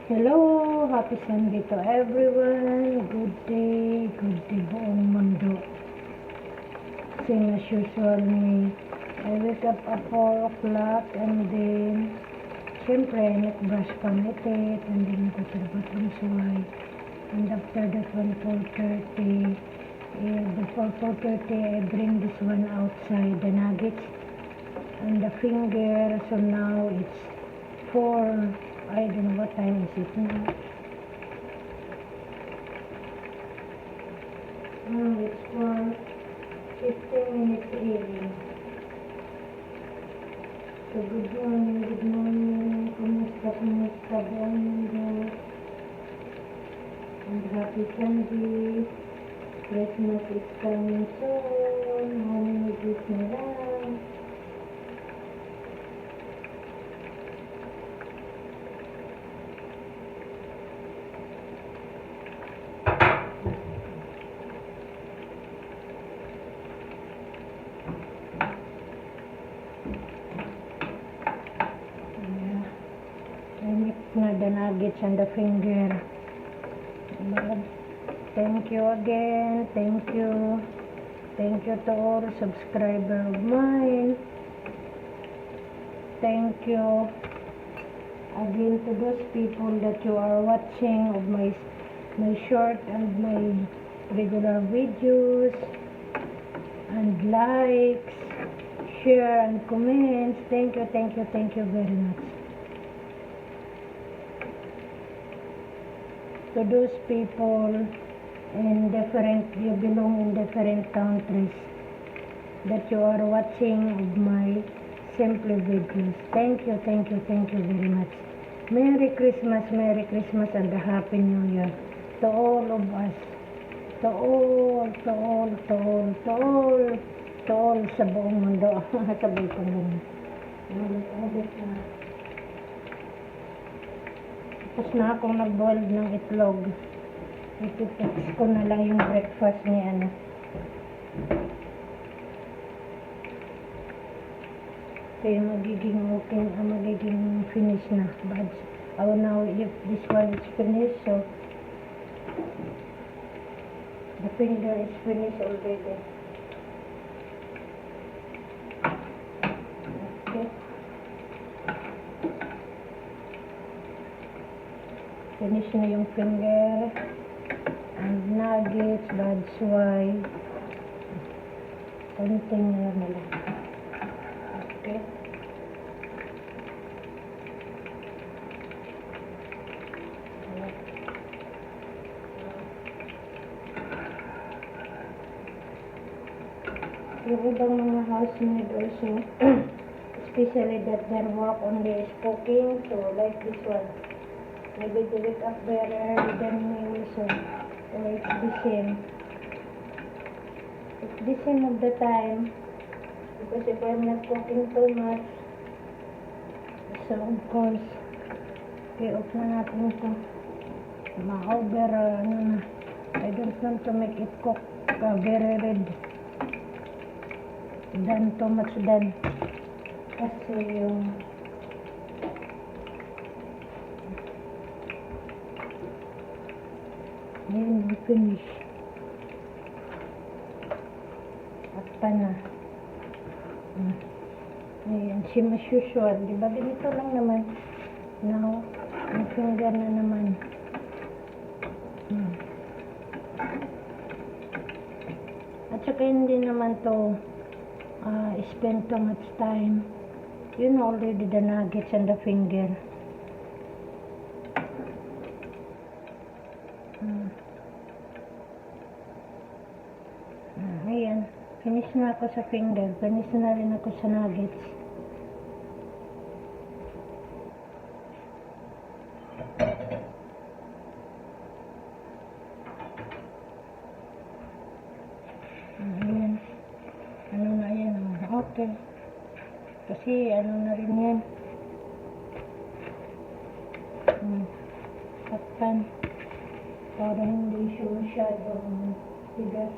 Hello, happy Sunday to everyone. Good day buong mundo. Same as usual me. I wake up at 4 o'clock and then, syempre, nag-brush pa my teeth and then go to the bathroom suway. And after that one, 4:30, before 4:30, I bring this one outside, the nuggets and the finger. So now it's 4. I don't know what time is it now. It's 15 minutes early. So good morning. Kumusta buong mundo? And happy Sunday. Christmas is coming soon. How many days na lang? Na the nuggets and the finger. But thank you again. Thank you to all subscriber of mine. Thank you again to those people that you are watching of my short and my regular videos, and likes, share and comments. Thank you very much. To those people you belong in different countries that you are watching of my simple videos. Thank you very much. Merry Christmas and a Happy New Year to all of us. To all sa buong mundo. Sabay ko lang. Tapos na akong nag-boil ng itlog. Ipipix ko na lang yung breakfast ni ano. Kaya magiging finish na. But now if this one is finished, so the finger is finished already. Okay. Finish na yung finger and nuggets, that's why konting na lang. Okay. Yung ibang mga housemaid also, especially that their work only is cooking, so like this one. Maybe they wake up very early than me also. So it's the same. It's the same of the time. Because if I'm not cooking too much, so of course, i-off na natin ito. Ma-over, na. I don't want to make it cook very red. Too much done. Kasi yung ayan, finish. At pa na. Ayan, same as usual. Diba, ganito lang naman. Now, ang finger na naman. At saka hindi naman to spend too much time. You know already the nuggets and the finger. Ayan, finish na ako sa finger, finish na rin ako sa nuggets. Ayan, ano na yan, okay. Kasi ano na rin yan. Takpan. Para hindi siya masyadong bigas.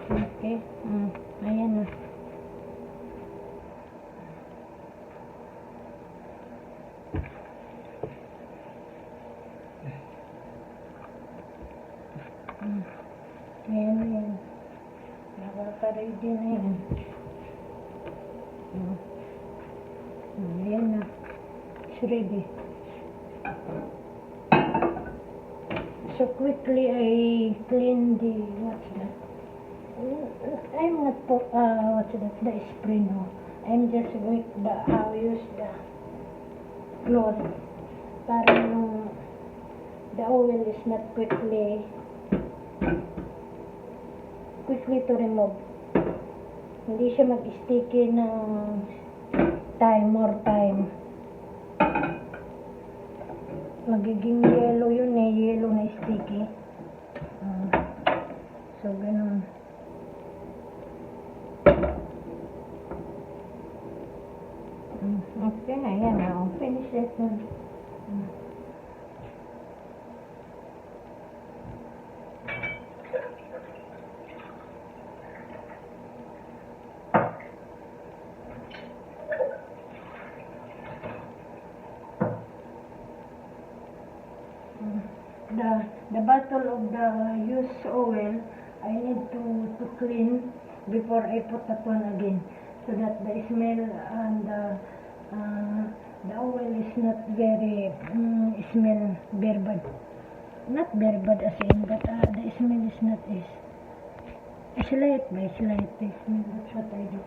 Okay. Ayan na. ready na yan. Ayan na. It's ready. So quickly I clean the, what's that? I'm not put, what's that? The spray, no. I'm just with the, use the cloth para yung the oil is not quickly to remove. Hindi siya mag-sticky ng more time. Magiging yellow yun eh, yellow na sticky. So, ganun. Okay, ayan na. Finish it na. The bottle of the used oil, I need to clean before I put that one again, so that the smell and the oil is not very smell very bad. Not very bad as in, but the smell is not slight by slight smell. That's what I do.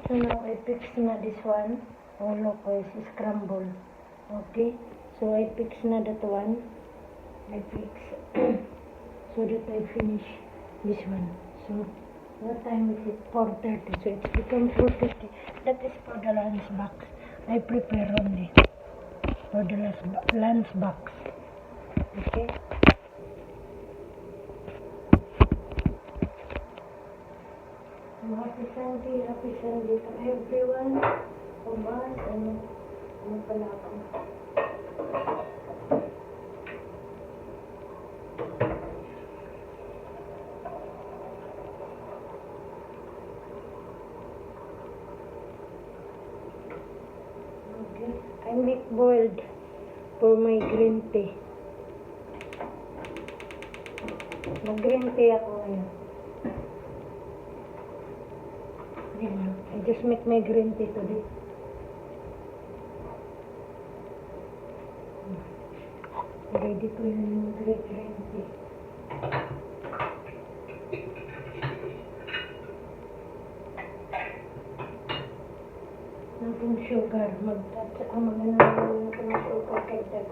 So now I fix na this one. Oh look, it's scramble. Okay, so I fix na that one. I fix so that I finish this one. So what time is it? 4:30. So it's become 4:50. That is for the lunch box. I prepare only for the lunch box. Okay. Happy Sunday to everyone from us and pala ako. Okay, I make boiled for my green tea. Mag-green tea ako ngayon. I just make my green tea today. Ready to yung green tea. Naging sugar. Magano ng sugar kaya.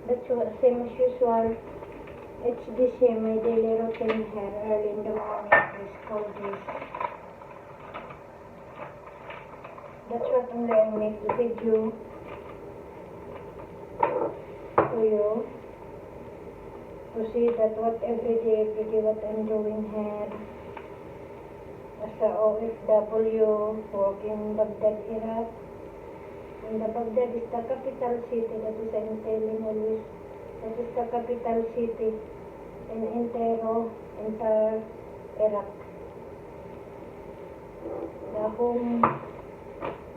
That's what, same as usual. It's the same, my daily routine here. Early in the morning, this call this. That's what only I make the video to you, to see that what every day what I'm doing here. As a OFW, working in Baghdad, Iraq. And the Baghdad is the capital city, that is I'm telling always, that is the capital city in entire Iraq. The home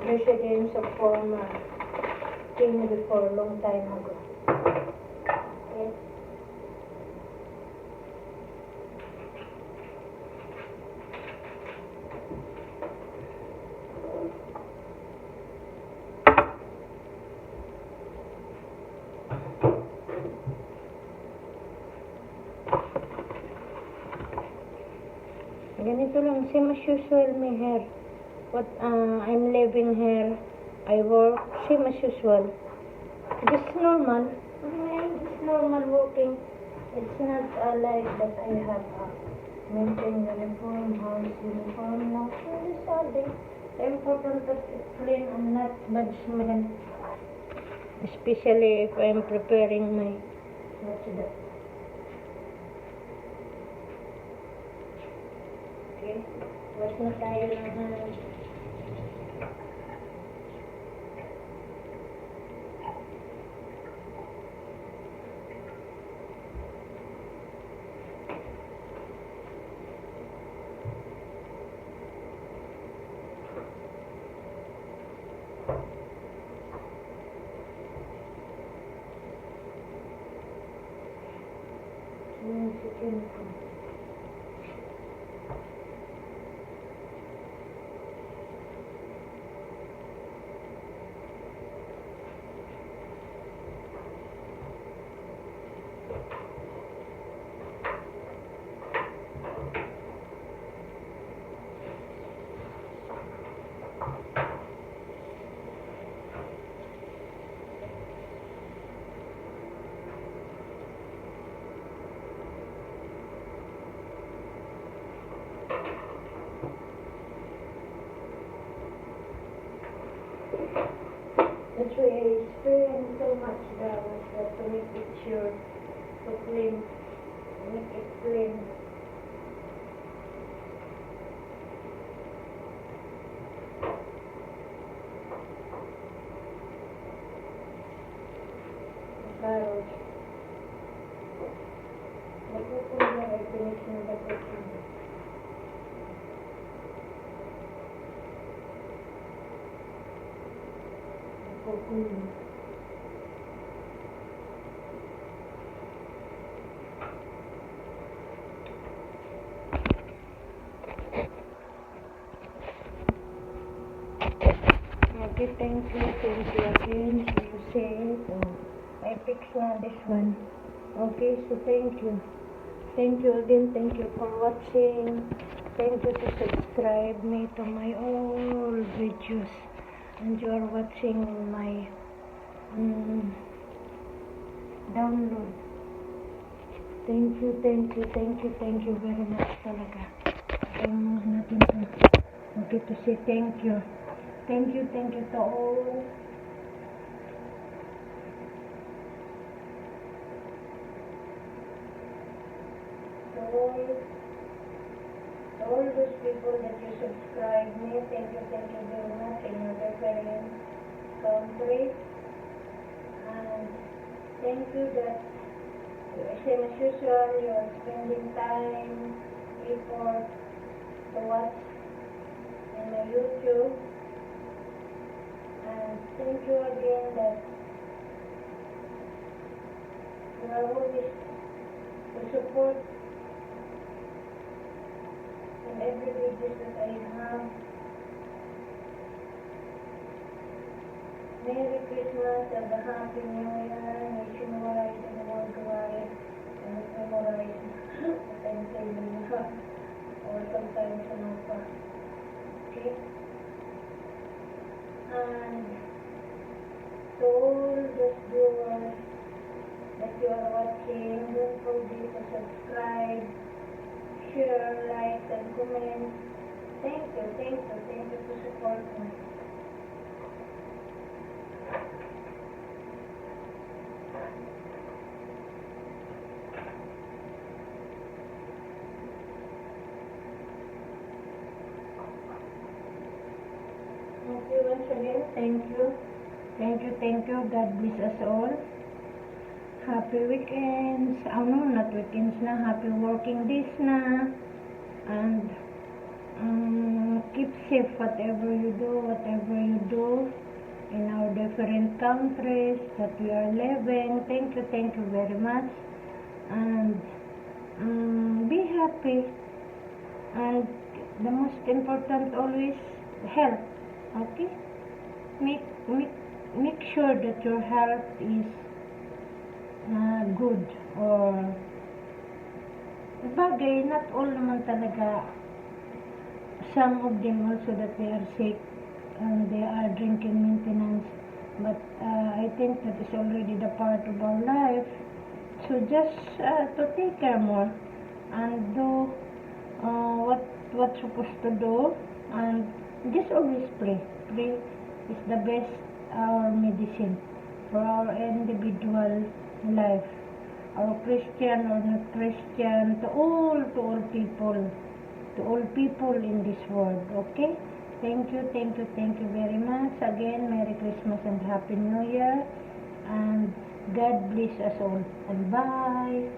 residence of former king before long time ago. Okay. Ganito lang, same as usual my hair. What I'm living here, I work, same as usual. Just normal. Just normal working. It's not like that I have maintain uniform, house uniform. No, it's all day. The important that it's clean and not bad smell. Especially if I'm preparing my, what's that? Wash na tayo ng hands. Chicken ko. That's why I spray so much down to make it sure to clean, make it clean. Carrots. Magpupunta ay finish na dapat yun. Okay, thank you again. You say I fix na this one. Okay, so thank you. Thank you again. Thank you for watching. Thank you to subscribe me to my all videos. And you are watching my download. Thank you very much talaga. Ayun natin to. Okay, to say thank you. Thank you to all. To all those people that you subscribe me, thank you very much in your different countries. And thank you that, same as usual, you are spending time, effort to watch in my YouTube. And thank you again that you are always to support in every video that I have. Merry Christmas and a Happy New Year, nationwide and worldwide, and memorize what I'm saying now, or sometimes ano pa. Okay? And to all those viewers that you are watching, don't forget to subscribe, share, like, and comment. Thank you for supporting me. Okay, once again, thank you. God bless us all. Happy weekends. Oh no, not weekends na. Happy working days na. And keep safe whatever you do in our different countries that we are living. Thank you very much. And be happy. And the most important always health. Okay? Make sure that your health is good, or bagay, not all naman talaga. Some of them also that they are sick and they are drinking maintenance, but I think that is already the part of our life. So just to take care more and do what's supposed to do, and just always pray is the best our medicine for our individual life, our Christian or not Christian, to all people, to all people in this world. Okay? Thank you very much. Again, Merry Christmas and Happy New Year. And God bless us all. And bye.